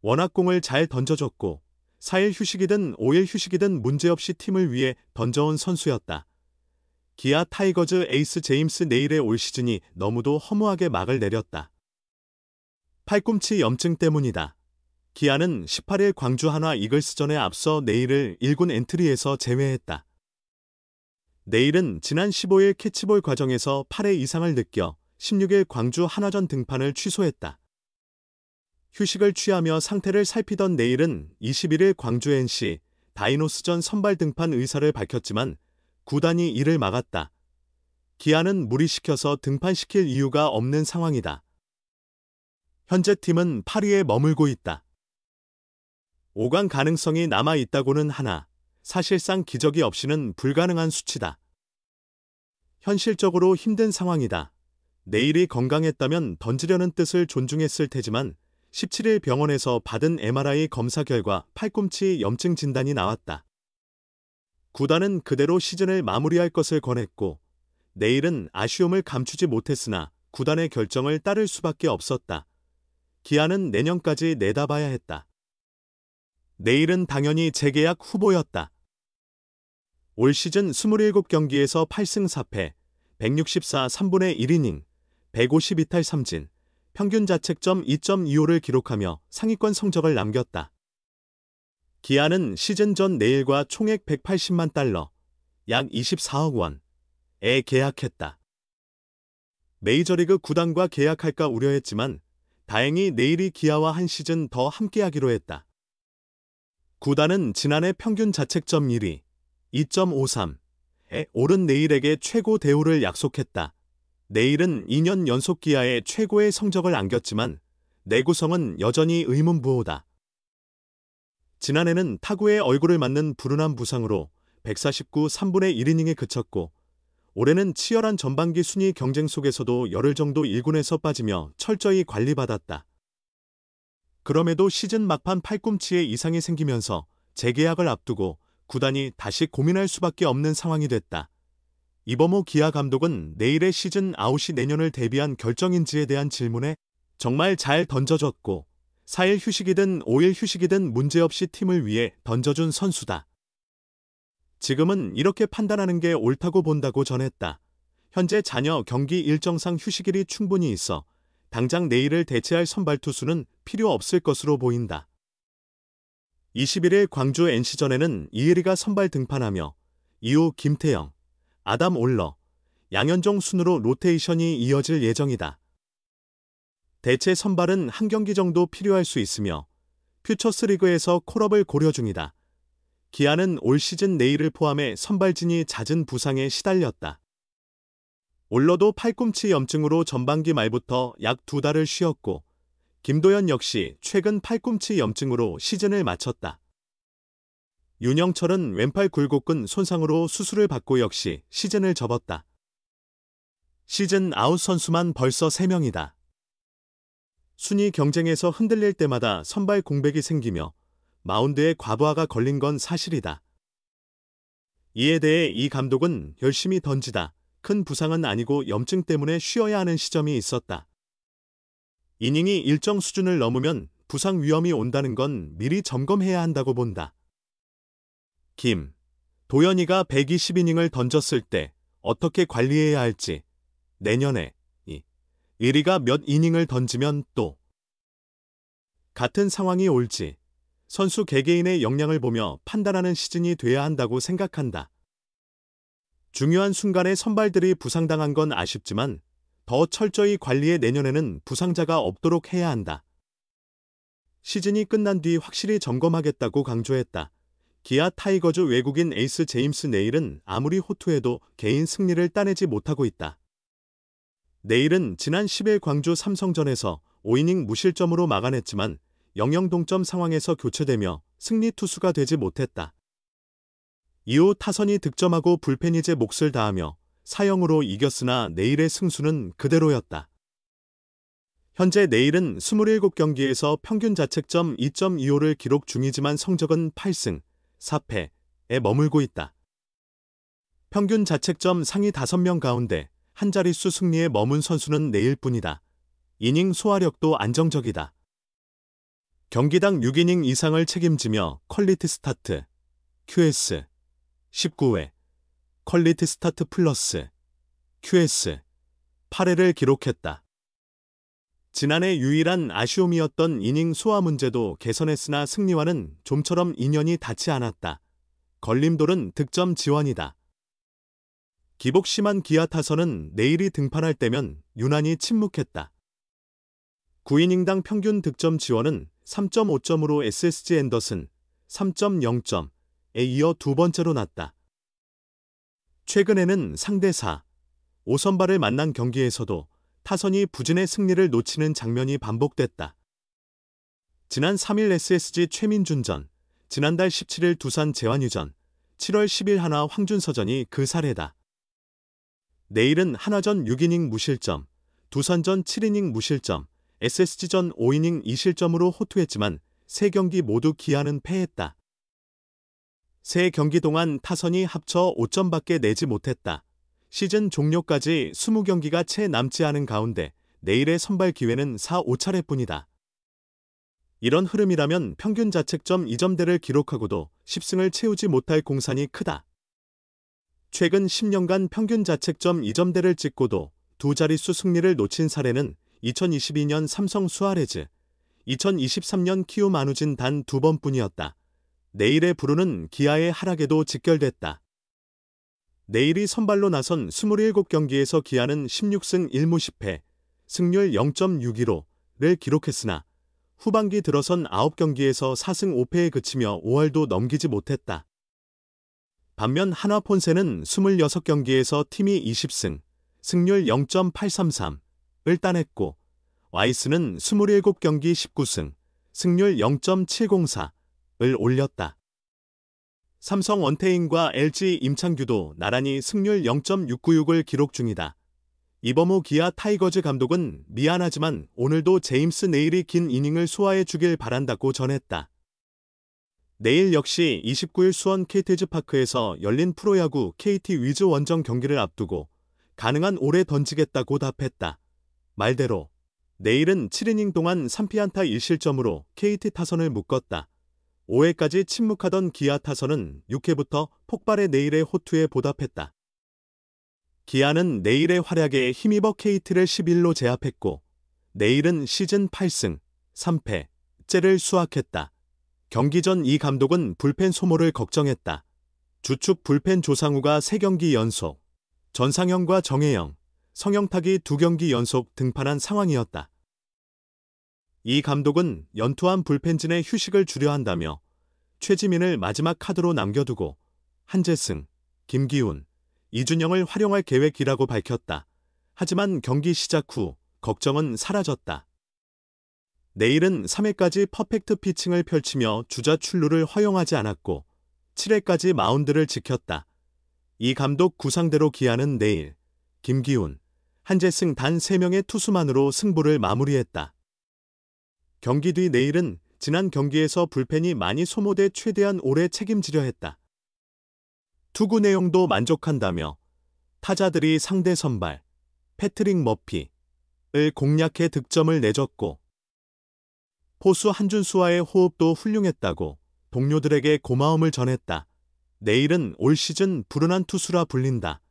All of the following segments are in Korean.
워낙 공을 잘 던져줬고 4일 휴식이든 5일 휴식이든 문제없이 팀을 위해 던져온 선수였다. 기아 타이거즈 에이스 제임스 네일의 올 시즌이 너무도 허무하게 막을 내렸다. 팔꿈치 염증 때문이다. 기아는 18일 광주 한화 이글스전에 앞서 네일을 1군 엔트리에서 제외했다. 네일은 지난 15일 캐치볼 과정에서 팔에 이상을 느껴 16일 광주 한화전 등판을 취소했다. 휴식을 취하며 상태를 살피던 네일은 21일 광주 NC 다이노스전 선발 등판 의사를 밝혔지만 구단이 이를 막았다. 기아는 무리시켜서 등판시킬 이유가 없는 상황이다. 현재 팀은 8위에 머물고 있다. 5강 가능성이 남아있다고는 하나 사실상 기적이 없이는 불가능한 수치다. 현실적으로 힘든 상황이다. 네일이 건강했다면 던지려는 뜻을 존중했을 테지만 17일 병원에서 받은 MRI 검사 결과 팔꿈치 염증 진단이 나왔다. 구단은 그대로 시즌을 마무리할 것을 권했고 네일은 아쉬움을 감추지 못했으나 구단의 결정을 따를 수밖에 없었다. 기아는 내년까지 내다봐야 했다. 네일은 당연히 재계약 후보였다. 올 시즌 27경기에서 8승 4패, 164 3분의 1이닝, 152탈 3진, 평균 자책점 2.25를 기록하며 상위권 성적을 남겼다. 기아는 시즌 전 네일과 총액 180만 달러, 약 24억 원에 계약했다. 메이저리그 구단과 계약할까 우려했지만 다행히 네일이 기아와 한 시즌 더 함께하기로 했다. 구단은 지난해 평균 자책점 1위, 2.53에 오른 네일에게 최고 대우를 약속했다. 네일은 2년 연속 기아에 최고의 성적을 안겼지만 내구성은 여전히 의문부호다. 지난해는 타구의 얼굴을 맞는 불운한 부상으로 149 3분의 1이닝에 그쳤고 올해는 치열한 전반기 순위 경쟁 속에서도 열흘 정도 1군에서 빠지며 철저히 관리받았다. 그럼에도 시즌 막판 팔꿈치에 이상이 생기면서 재계약을 앞두고 구단이 다시 고민할 수밖에 없는 상황이 됐다. 이범호 기아 감독은 네일의 시즌 아웃이 내년을 대비한 결정인지에 대한 질문에 정말 잘 던져줬고 4일 휴식이든 5일 휴식이든 문제없이 팀을 위해 던져준 선수다. 지금은 이렇게 판단하는 게 옳다고 본다고 전했다. 현재 잔여 경기 일정상 휴식일이 충분히 있어 당장 네일을 대체할 선발 투수는 필요 없을 것으로 보인다. 21일 광주 NC전에는 이혜리가 선발 등판하며 이후 김태형, 아담 올러, 양현종 순으로 로테이션이 이어질 예정이다. 대체 선발은 한 경기 정도 필요할 수 있으며 퓨처스리그에서 콜업을 고려 중이다. 기아는 올 시즌 네일을 포함해 선발진이 잦은 부상에 시달렸다. 올러도 팔꿈치 염증으로 전반기 말부터 약 2달을 쉬었고 김도현 역시 최근 팔꿈치 염증으로 시즌을 마쳤다. 윤영철은 왼팔 굴곡근 손상으로 수술을 받고 역시 시즌을 접었다. 시즌 아웃 선수만 벌써 3명이다. 순위 경쟁에서 흔들릴 때마다 선발 공백이 생기며 마운드에 과부하가 걸린 건 사실이다. 이에 대해 이 감독은 열심히 던지다. 큰 부상은 아니고 염증 때문에 쉬어야 하는 시점이 있었다. 이닝이 일정 수준을 넘으면 부상 위험이 온다는 건 미리 점검해야 한다고 본다. 도현이가 120이닝을 던졌을 때 어떻게 관리해야 할지, 내년에 의리가 몇 이닝을 던지면 또 같은 상황이 올지 선수 개개인의 역량을 보며 판단하는 시즌이 돼야 한다고 생각한다. 중요한 순간에 선발들이 부상당한 건 아쉽지만 더 철저히 관리해 내년에는 부상자가 없도록 해야 한다. 시즌이 끝난 뒤 확실히 점검하겠다고 강조했다. 기아 타이거즈 외국인 에이스 제임스 네일은 아무리 호투해도 개인 승리를 따내지 못하고 있다. 네일은 지난 10일 광주 삼성전에서 5이닝 무실점으로 막아냈지만 0-0 동점 상황에서 교체되며 승리 투수가 되지 못했다. 이후 타선이 득점하고 불펜이 제 몫을 다하며 4-0으로 이겼으나 네일의 승수는 그대로였다. 현재 네일은 27경기에서 평균 자책점 2.25를 기록 중이지만 성적은 8승 4패에 머물고 있다. 평균 자책점 상위 5명 가운데 한 자릿수 승리에 머문 선수는 네일뿐이다. 이닝 소화력도 안정적이다. 경기당 6이닝 이상을 책임지며 퀄리티 스타트, QS, 19회, 퀄리티 스타트 플러스, QS, 8회를 기록했다. 지난해 유일한 아쉬움이었던 이닝 소화 문제도 개선했으나 승리와는 좀처럼 인연이 닿지 않았다. 걸림돌은 득점 지원이다. 기복 심한 기아 타선은 내일이 등판할 때면 유난히 침묵했다. 9이닝당 평균 득점 지원은 3.5점으로 SSG 앤더슨 3.0점에 이어 두 번째로 낮다. 최근에는 상대 4, 5선발을 만난 경기에서도 타선이 부진의 승리를 놓치는 장면이 반복됐다. 지난 3일 SSG 최민준전, 지난달 17일 두산 제완유전, 7월 10일 하나 황준서전이 그 사례다. 내일은 한화전 6이닝 무실점, 두산전 7이닝 무실점, SSG전 5이닝 2실점으로 호투했지만 3경기 모두 기아는 패했다. 3경기 동안 타선이 합쳐 5점밖에 내지 못했다. 시즌 종료까지 20경기가 채 남지 않은 가운데 내일의 선발 기회는 4, 5차례뿐이다. 이런 흐름이라면 평균 자책점 2점대를 기록하고도 10승을 채우지 못할 공산이 크다. 최근 10년간 평균 자책점 2점대를 찍고도 두 자릿수 승리를 놓친 사례는 2022년 삼성 수아레즈, 2023년 키움 안우진 단 2번뿐이었다. 내일의 불운은 기아의 하락에도 직결됐다. 내일이 선발로 나선 27경기에서 기아는 16승 1무 10패, 승률 0.62를 기록했으나 후반기 들어선 9경기에서 4승 5패에 그치며 5할도 넘기지 못했다. 반면 한화 폰세는 26경기에서 팀이 20승, 승률 0.833을 따냈고 와이스는 27경기 19승, 승률 0.704을 올렸다. 삼성 원태인과 LG 임창규도 나란히 승률 0.696을 기록 중이다. 이범호 기아 타이거즈 감독은 미안하지만 오늘도 제임스 네일이 긴 이닝을 소화해 주길 바란다고 전했다. 내일 역시 29일 수원 KT즈파크에서 열린 프로야구 KT 위즈 원정 경기를 앞두고 가능한 오래 던지겠다고 답했다. 말대로 내일은 7이닝 동안 3피안타 1실점으로 KT 타선을 묶었다. 5회까지 침묵하던 기아 타선은 6회부터 폭발의 내일의 호투에 보답했다. 기아는 내일의 활약에 힘입어 KT를 11로 제압했고 내일은 시즌 8승 3패째를 수확했다. 경기 전 이 감독은 불펜 소모를 걱정했다. 주축 불펜 조상우가 3경기 연속, 전상현과 정혜영, 성영탁이 2경기 연속 등판한 상황이었다. 이 감독은 연투한 불펜진의 휴식을 주려 한다며 최지민을 마지막 카드로 남겨두고 한재승, 김기훈, 이준영을 활용할 계획이라고 밝혔다. 하지만 경기 시작 후 걱정은 사라졌다. 내일은 3회까지 퍼펙트 피칭을 펼치며 주자 출루를 허용하지 않았고 7회까지 마운드를 지켰다. 이 감독 구상대로 기아는 내일 김기훈, 한재승 단 3명의 투수만으로 승부를 마무리했다. 경기 뒤 내일은 지난 경기에서 불펜이 많이 소모돼 최대한 오래 책임지려 했다. 투구 내용도 만족한다며 타자들이 상대 선발 패트릭 머피를 공략해 득점을 내줬고 포수 한준수와의 호흡도 훌륭했다고 동료들에게 고마움을 전했다. 내일은 올 시즌 불운한 투수라 불린다.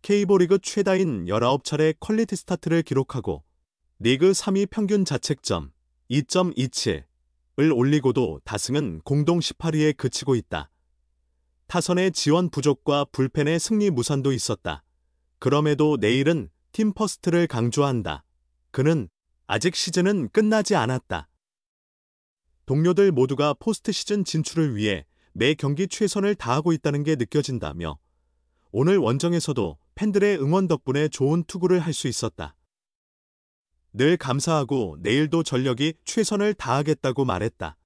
K리그 최다인 19차례 퀄리티 스타트를 기록하고 리그 3위 평균 자책점 2.27을 올리고도 다승은 공동 18위에 그치고 있다. 타선의 지원 부족과 불펜의 승리 무산도 있었다. 그럼에도 내일은 팀 퍼스트를 강조한다. 그는 아직 시즌은 끝나지 않았다. 동료들 모두가 포스트 시즌 진출을 위해 매 경기 최선을 다하고 있다는 게 느껴진다며 오늘 원정에서도 팬들의 응원 덕분에 좋은 투구를 할 수 있었다. 늘 감사하고 내일도 전력이 최선을 다하겠다고 말했다.